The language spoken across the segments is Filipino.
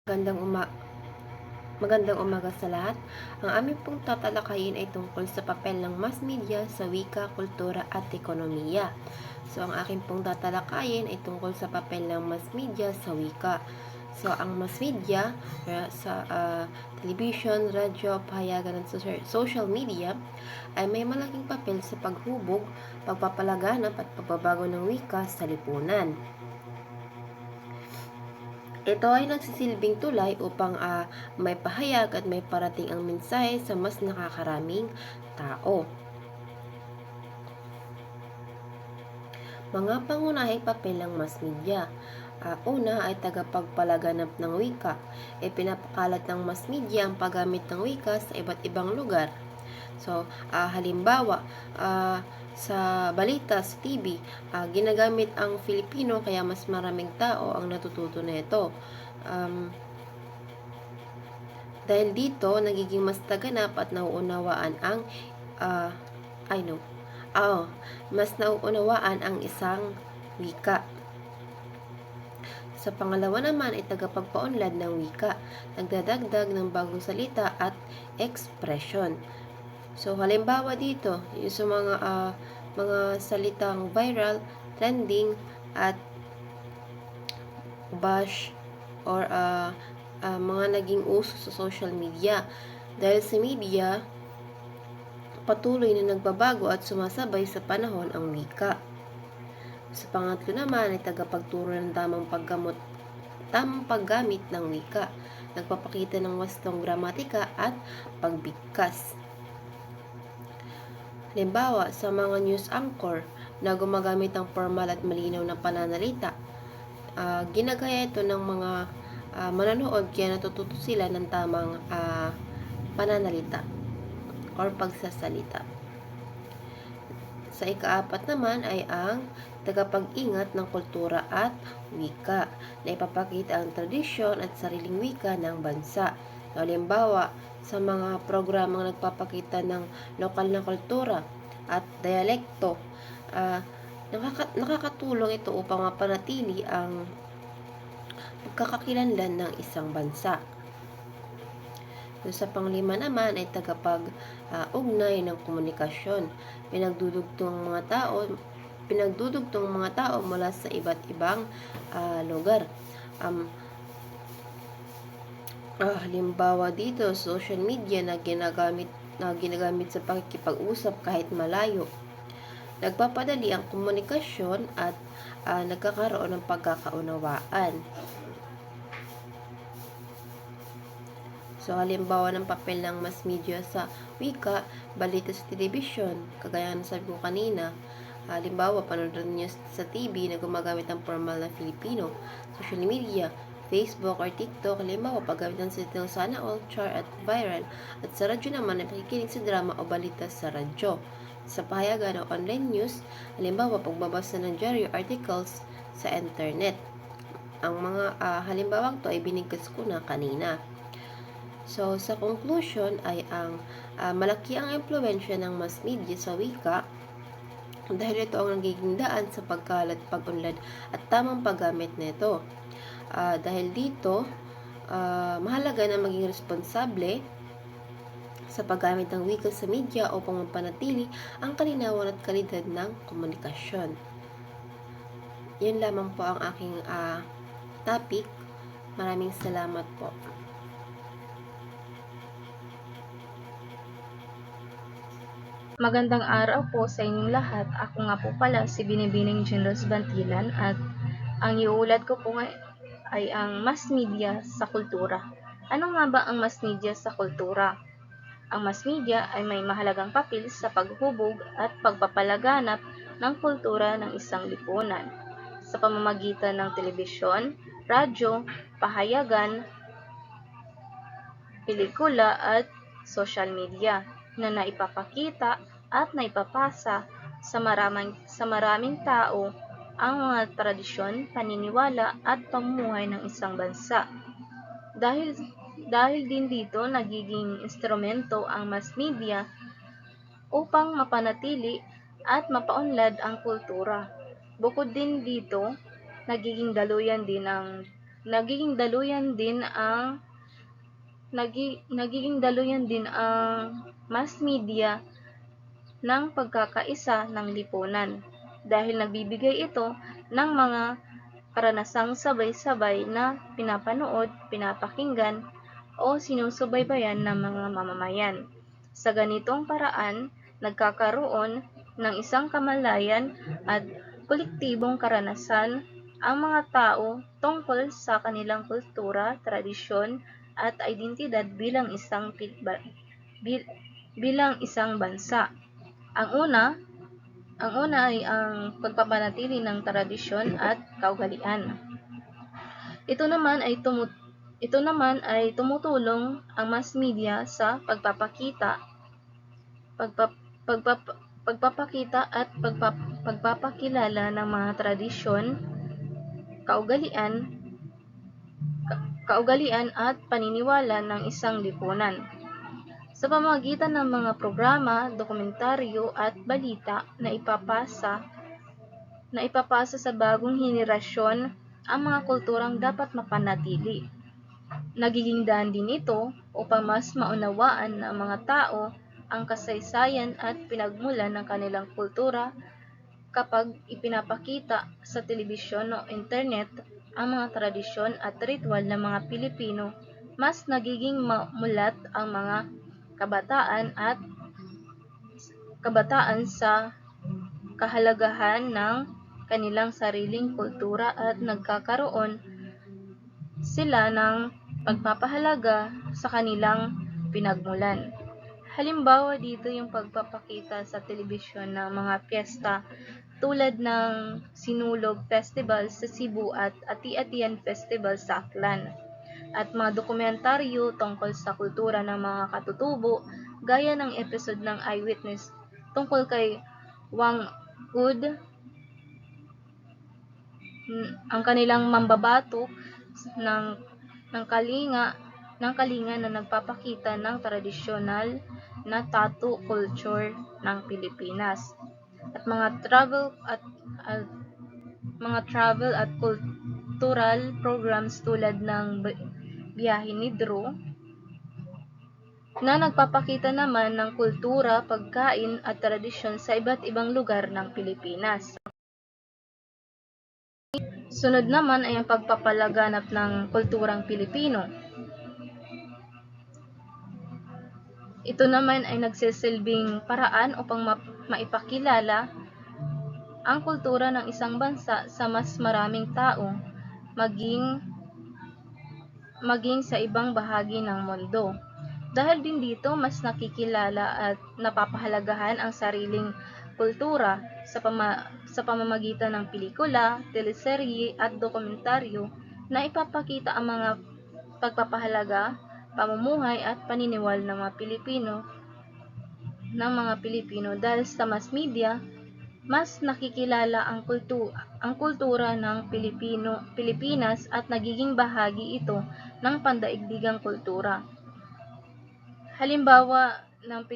Magandang magandang umaga sa lahat. Ang aming pong tatalakayin ay tungkol sa papel ng mass media sa wika, kultura at ekonomiya. So, ang aking pong tatalakayin ay tungkol sa papel ng mass media sa wika. So, ang mass media sa television, radyo, pahayagan at social media ay may malaking papel sa paghubog, pagpapalaganap at pagbabago ng wika sa lipunan. Ito ay nagsisilbing tulay upang may pahayag at may parating ang mensahe sa mas nakakaraming tao. Mga pangunahing papel ng mass media. Una ay tagapagpalaganap ng wika. Pinapakalat ng mass media ang paggamit ng wika sa iba't ibang lugar. So, halimbawa, sa balita, sa TV, ginagamit ang Filipino kaya mas maraming tao ang natututo na ito. Dahil dito, nagiging mas taganap at nauunawaan ang mas nauunawaan ang isang wika. Sa pangalawa naman ay tagapagpaunlad ng wika, nagdadagdag ng bagong salita at ekspresyon. So, halimbawa dito, yung sa mga salitang viral, trending, at bash, or mga naging uso sa social media. Dahil sa media, patuloy na nagbabago at sumasabay sa panahon ang wika. Sa pangatlo naman ay tagapagturo ng tamang paggamit ng wika, nagpapakita ng wastong gramatika at pagbigkas. Halimbawa, sa mga news anchor na gumagamit ng formal at malinaw na pananalita, ginagaya ito ng mga manonood kaya natututo sila ng tamang pananalita or pagsasalita. Sa ikaapat naman ay ang tagapag-ingat ng kultura at wika na ipapakita ang tradisyon at sariling wika ng bansa. Halimbawa, sa mga programang nagpapakita ng lokal na kultura at dialekto, nakakatulong ito upang mapanatili ang pagkakakilanlan ng isang bansa. Sa panglima naman ay tagapag-ugnay ng komunikasyon. Pinagdudugtong mga tao mula sa iba't ibang lugar. Halimbawa dito, social media na ginagamit sa pakikipag-usap kahit malayo. Nagpapadali ang komunikasyon at nagkakaroon ng pagkakaunawaan. So, halimbawa ng papel ng mass media sa wika, balita sa telebisyon, kagaya ng sabi ko kanina. Halimbawa, panonood niyo sa TV na gumagamit ng formal na Filipino. Social media, Facebook or TikTok, halimbawa, paggamit ng salitang sana all, char at viral. At sa radyo naman, ay pakikinig sa drama o balita sa radyo. Sa pahayagan o online news, halimbawa, pagbabasa ng diary articles sa internet. Ang mga halimbawang to ay binigkas ko na kanina. So, sa conclusion ay malaki ang impluwensya ng mass media sa wika dahil ito ang nagiging daan sa pagkalat, pag-unlad at tamang paggamit nito. Dahil dito, mahalaga na maging responsable sa paggamit ng wika sa media upang mapanatili ang kalinawan at kalidad ng komunikasyon. Yan lamang po ang aking topic. Maraming salamat po. Magandang araw po sa inyong lahat. Ako nga po pala si Binibining Generous Bantilan at ang iuulat ko po ay ang mass media sa kultura. Ano nga ba ang mass media sa kultura? Ang mass media ay may mahalagang papel sa paghubog at pagpapalaganap ng kultura ng isang lipunan sa pamamagitan ng telebisyon, radyo, pahayagan, pelikula at social media na naipapakita at naipapasa sa maraming tao ang mga tradisyon, paniniwala at pamumuhay ng isang bansa. Dahil din dito nagiging instrumento ang mass media upang mapanatili at mapaunlad ang kultura. Bukod din dito, nagiging daluyan din ng nagiging daluyan din ang mass media ng pagkakaisa ng lipunan dahil nagbibigay ito ng mga karanasang sabay-sabay na pinapanood, pinapakinggan o sinusubaybayan ng mga mamamayan. Sa ganitong paraan, nagkakaroon ng isang kamalayan at kolektibong karanasan ang mga tao tungkol sa kanilang kultura, tradisyon at identidad bilang isang bansa. Ang una ay ang pagpapanatili ng tradisyon at kaugalian. Ito naman ay tumutulong ang mass media sa pagpapakita at pagpapakilala ng mga tradisyon, kaugalian at paniniwala ng isang lipunan. Sa pamamagitan ng mga programa, dokumentaryo at balita na ipapasa sa bagong henerasyon ang mga kulturang dapat mapanatili. Nagiging daan din ito upang mas maunawaan ng mga tao ang kasaysayan at pinagmulan ng kanilang kultura kapag ipinapakita sa telebisyon o internet ang mga tradisyon at ritual ng mga Pilipino, mas nagiging mulat ang mga kabataan sa kahalagahan ng kanilang sariling kultura at nagkakaroon sila ng pagpapahalaga sa kanilang pinagmulan. Halimbawa dito yung pagpapakita sa telebisyon ng mga piyesta tulad ng Sinulog Festival sa Cebu at Ati-Atian Festival sa Aklan, at mga dokumentaryo tungkol sa kultura ng mga katutubo gaya ng episode ng Eyewitness tungkol kay Wang Ud, ang kanilang mambabato ng kalinga na nagpapakita ng tradisyonal na tattoo culture ng Pilipinas, at mga travel at cultural programs tulad ng Biyahe ni Drew na nagpapakita naman ng kultura, pagkain at tradisyon sa iba't ibang lugar ng Pilipinas. Sunod naman ay ang pagpapalaganap ng kulturang Pilipino. Ito naman ay nagsisilbing paraan upang maipakilala ang kultura ng isang bansa sa mas maraming tao, maging sa ibang bahagi ng mundo. Dahil din dito, mas nakikilala at napapahalagahan ang sariling kultura sa pamamagitan ng pelikula, teleserye at dokumentaryo na ipapakita ang mga pagpapahalaga, pamumuhay at paniniwala ng mga Pilipino dahil sa mass media, mas nakikilala ang kultura ng Pilipinas at nagiging bahagi ito ng pandaigdigang kultura. Halimbawa ng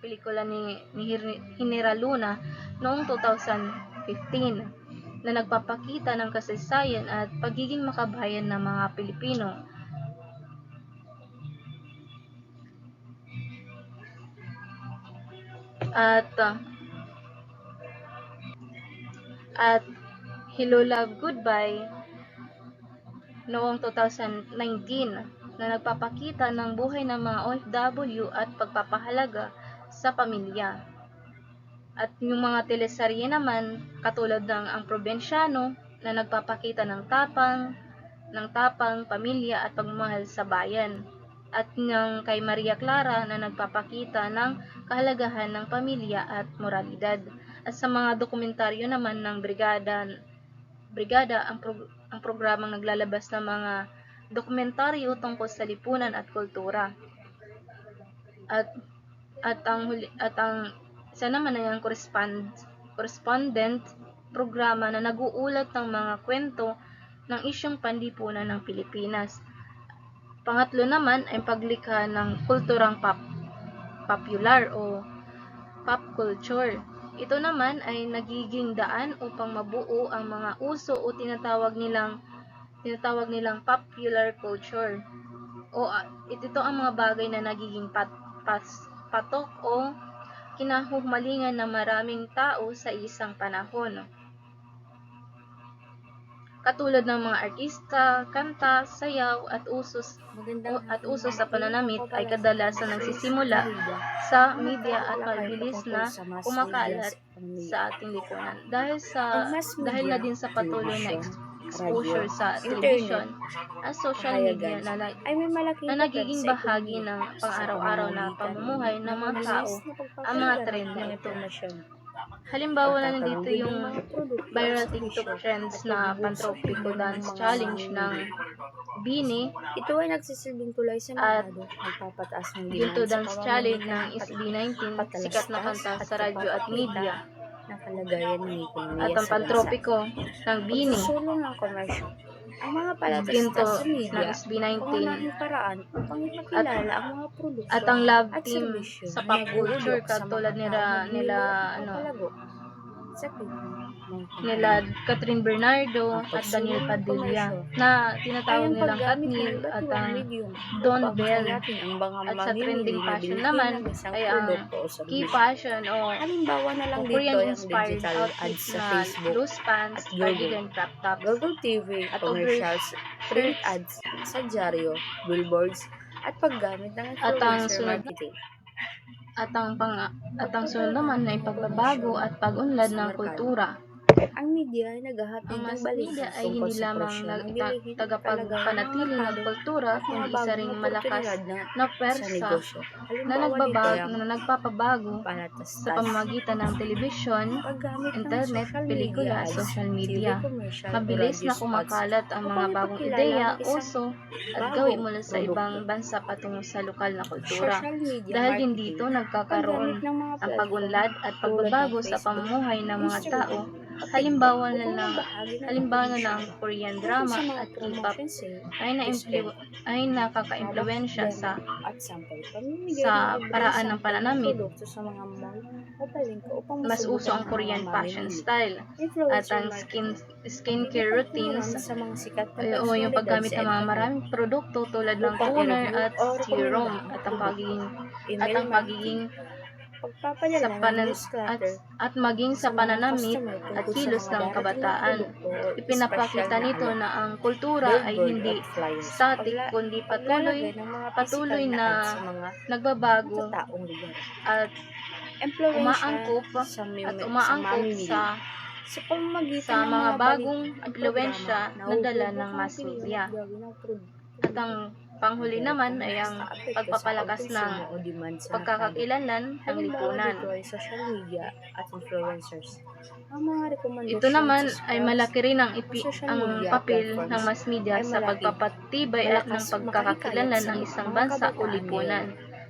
pelikula ni General Luna noong 2015 na nagpapakita ng kasaysayan at pagiging makabayan ng mga Pilipino. At Hello Love Goodbye noong 2019 na nagpapakita ng buhay ng mga OFW at pagpapahalaga sa pamilya. At yung mga teleserye naman katulad ng Ang Probinsyano na nagpapakita ng tapang, pamilya at pagmamahal sa bayan. At ng kay Maria Clara na nagpapakita ng kahalagahan ng pamilya at moralidad. At sa mga dokumentaryo naman ng Brigada ang programang naglalabas ng mga dokumentaryo tungkol sa lipunan at kultura. At ang isa naman ay ang correspondent programa na nag-uulat ng mga kwento ng isyong panlipunan ng Pilipinas. Pangatlo naman ay paglikha ng kulturang popular o pop culture Ito naman ay nagiging daan upang mabuo ang mga uso o tinatawag nilang popular culture. Ito ang mga bagay na nagiging patok o kinahumalingan ng maraming tao sa isang panahon. Katulad ng mga artista, kanta, sayaw at usos sa pananamit ay kadalasan nagsisimula sa media at mabilis na kumakalat sa ating lipunan. Dahil na din sa patuloy na exposure sa television at social media na nagiging bahagi ng pang-araw-araw na pamumuhay ng mga tao ang mga trend na ito. Halimbawa na nandito yung viral TikTok trends na Pantropiko Dance Challenge ng Bini Ito ay nagsisilbing tulay sa at merkado, nagpapataas ng Ginto demand sa Dance Challenge ng pamamagitan ng SB19, sikat na kanta sa radyo at media, ng kalagayan ng ekonomiya at ang sa bansa. Pantropiko ng Bini, Pagsusulong ng komersyo. Ang mga Ginto palatastas sa ng media, SB19, pangunahing paraan upang ipakilala ang mga produkto at ang love at team serbisyo sa na pop culture nagdudulot sa katulad mga nila tao nila at ano papalago sa kita ng nila Catherine Bernardo at Daniel Padilla na tinatawag nilang Katnil at ang Don Bell. At sa trending fashion naman ay ang key fashion o halimbawa na lang dito Korean yung inspired digital ads outfits sa na Facebook loose pants, at Google. cardigan, crop tops, Google TV, at commercials, print shirts. ads sa dyaryo, billboards, at paggamit ng At ang influencer sunod marketing. At ang sunod naman ay pagbabago at pag-unlad ng kultura. Ang media ay naghahatid Ang ng mass balita media ay tungkol hindi sa lamang presyo ng bilihin, tagapagpanatili ng kalagayan kultura, at mga kundi isa bagong ring malakas oportunidad na sa pwersa negosyo. na nagpapabago sa Palatastas, pamamagitan ng telebisyon, paggamit ng internet, social pelikula, ads, social TV media. commercial, Mabilis o na radio kumakalat ang spots mga upang bagong ipakilala ideya, ang isang uso, at bagong gawi mula sa produkto. ibang bansa patungo sa lokal na kultura. Social media Dahil din marketing, dito nagkakaroon paggamit ng mga ng platform pagunlad at tulad pagbabago ng sa Facebook, pamumuhay ng mga Instagram, tao. at Halimbawa TikTok upang magbahagi ng na ng impormasyon Korean tungkol drama sa mga at K-pop promotion sale, ay nakaka-impluwensya product demo, at sample. Pamimigay sa ng libreng paraan ng sample pananamit. produkto sa mga mall o palengke upang Mas uso masubukan ang ng Korean mga fashion mamimili. style at Influencer ang marketing, skincare routines sa mga sikat na o yung personalidad paggamit sa ng mga internet maraming produkto tulad ng upang toner i-review at o serum rekomenda at ang ang pagiging email pagiging pagpapadala sa ng panan newsletter at maging sa sa mga pananamit customer at tungkol sa kilos mga ng darating na kabataan. produkto o Ipinapakita espesyal na nito alok, na ang kultura ay billboard hindi at flyers, static kundi paglalagay ng mga patuloy pisikal na na ads sa mga nagbabago matataong lugar. at Impluwensya umaangkop sa mamimili sa pamamagitan sa ng mga bagong balita at impluwensya programa na dala nahuhubog ng ang mass opinyon media. at gawin ng produkto. At ang panghuli naman ay ang pagpapalakas ng pagkakakilanlan ng lipunan. Dito ay social media at influencers. Ang mga rekomendasyon Ito naman sa ay sports, malaki rin ang social ang media papel platforms ng mass media ay sa malaki, pagpapatibay at ng malakas pagkakakilanlan makahikayat ng sa isang mga bansa o kabataan lipunan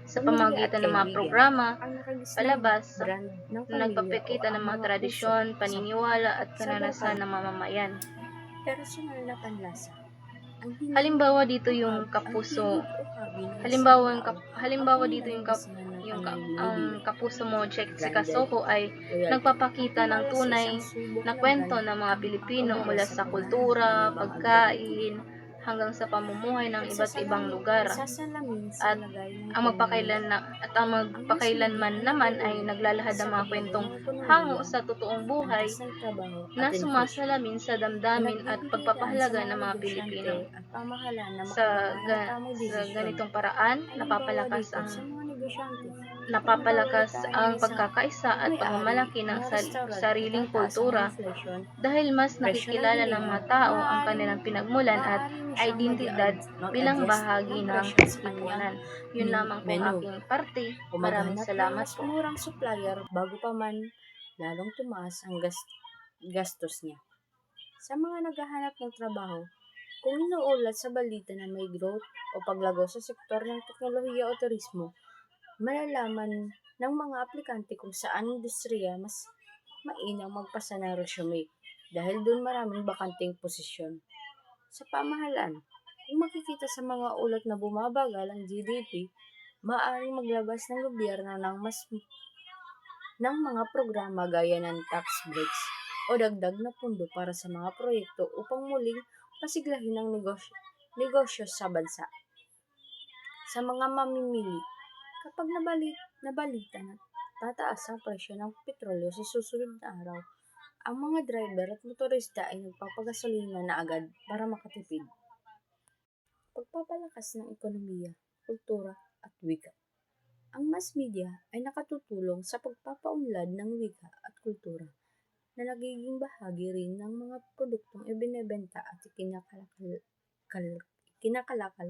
sa pamilya pamamagitan at ng mga kaibigan. programa, Ang nakagisnang palabas, brand ng na pamilya nagpapakita o ng ang mga mga tradisyon, puso paniniwala at sa karanasan ng mamamayan. personal na panlasa. Ang hilig Halimbawa dito o yung hab- kapuso. ang hilig o hobby ng Halimbawa isang yung tao halimbawa ang dito yung pangyayari ng yung kanyang ang binibili. kapuso mo check si Branded, Kasoko ay loyalty, nagpapakita ng tiwala sa tunay isang subok na na kwento brand ng mga ang Pilipino pagkabara mula sa sa paghahanap kultura, ng ibang pagkain, hanggang sa pamumuhay ng iba't ibang lugar. Nagsasalamin sa At lagay ng ang magpakailanman naman ay naglalahad ng mga kwentong hango sa totoong buhay na sumasalamin sa damdamin at pagpapahalaga ng mga Pilipino. Sa ganitong paraan, napapalakas ang pagkakaisa at pagmamalaki ng sariling kultura dahil mas nakikilala ng mga tao ang kanilang pinagmulan at identidad bilang bahagi ng lipunan. Yun lamang po ang aking parte. Maraming salamat po. Murang supplier bago pa man lalong tumaas ang gastos niya. Sa mga naghahanap ng trabaho, kung inuulat sa balita na may growth o paglago sa sektor ng teknolohiya o turismo, malalaman ng mga aplikante kung saan industriya mas mainam magpasa ng resume dahil doon maraming bakanteng posisyon. Sa pamahalaan, kung makikita sa mga ulat na bumabagal ang GDP, maaaring maglabas ng gobyerno ng mas ng mga programa gaya ng tax breaks o dagdag na pundo para sa mga proyekto upang muling pasiglahin ang negosyo sa bansa. Sa mga mamimili, kapag nabalita na tataas ang presyo ng petrolyo sa susunod na araw, ang mga driver at motorista ay nagpapagasolina na agad para makatipid. Pagpapalakas ng ekonomiya, kultura at wika. Ang mass media ay nakatutulong sa pagpapaunlad ng wika at kultura na nagiging bahagi rin ng mga produktong ibinebenta at kinakalakal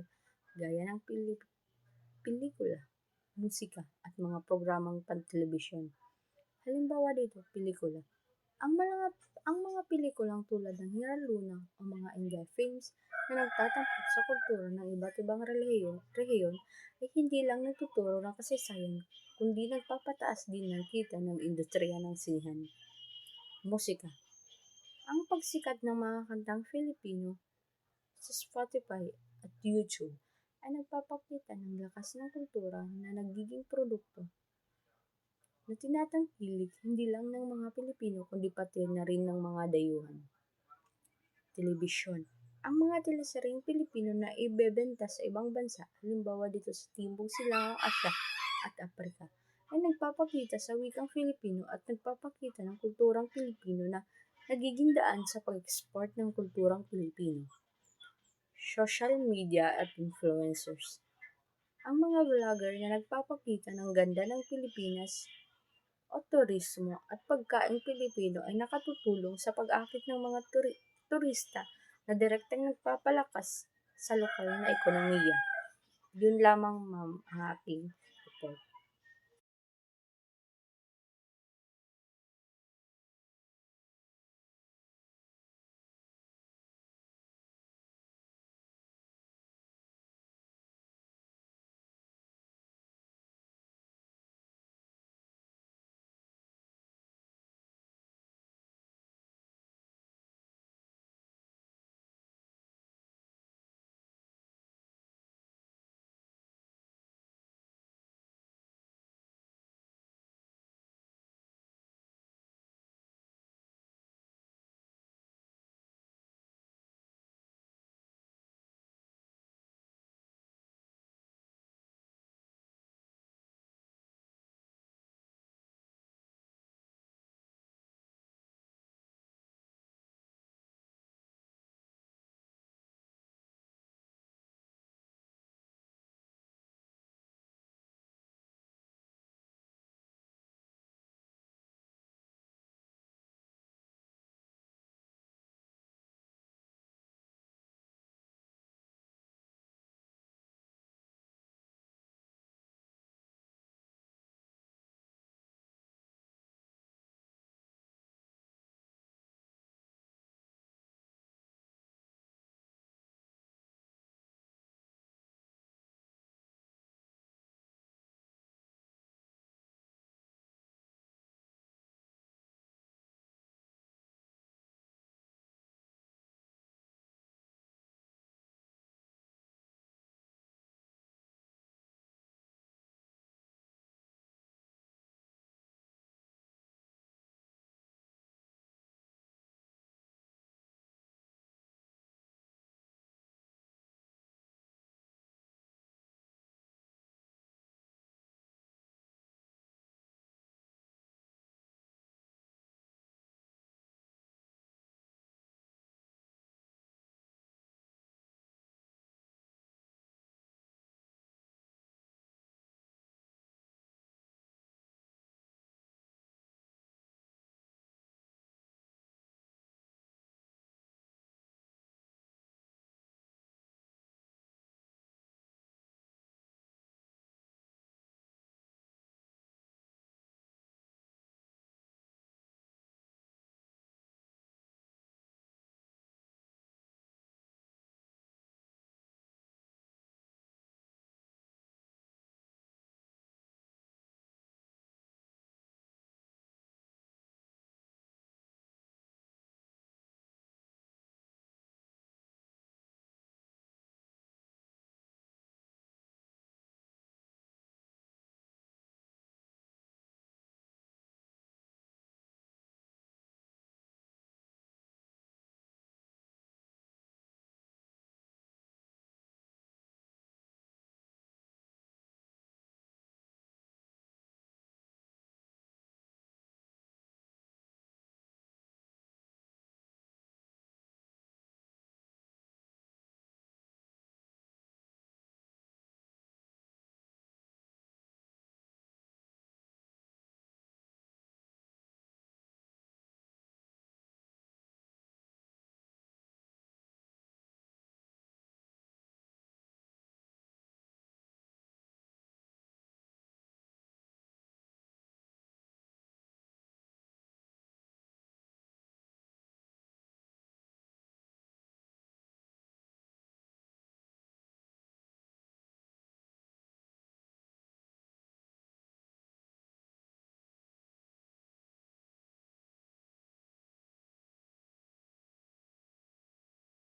gaya ng pelikula, musika at mga programang pantelebisyon. Halimbawa dito, pelikula. Ang mga pelikulang tulad ng Hira Luna o mga India films na nagtatampok sa kultura ng iba't ibang rehiyon ay hindi lang nagtuturo ng kasaysayan, kundi nagpapataas din ng kita ng industriya ng sinihan. Musika. Ang pagsikat ng mga kantang Filipino sa Spotify at YouTube ay nagpapakita ng lakas ng kultura na nagiging produkto na tinatangkilik hindi lang ng mga Pilipino kundi pati na rin ng mga dayuhan. Telebisyon. Ang mga teleseryeng Pilipino na ibebenta sa ibang bansa, halimbawa dito sa Timbong Silangang Asya at Afrika, ay nagpapakita sa wikang Filipino at nagpapakita ng kulturang Pilipino na nagiging daan sa pag-export ng kulturang Pilipino. Social media at influencers. Ang mga vlogger na nagpapakita ng ganda ng Pilipinas o turismo at pagkain Pilipino ay nakatutulong sa pag-akit ng mga turista na direktang nagpapalakas sa lokal na ekonomiya. Yun lamang, ma'am, ang aking report.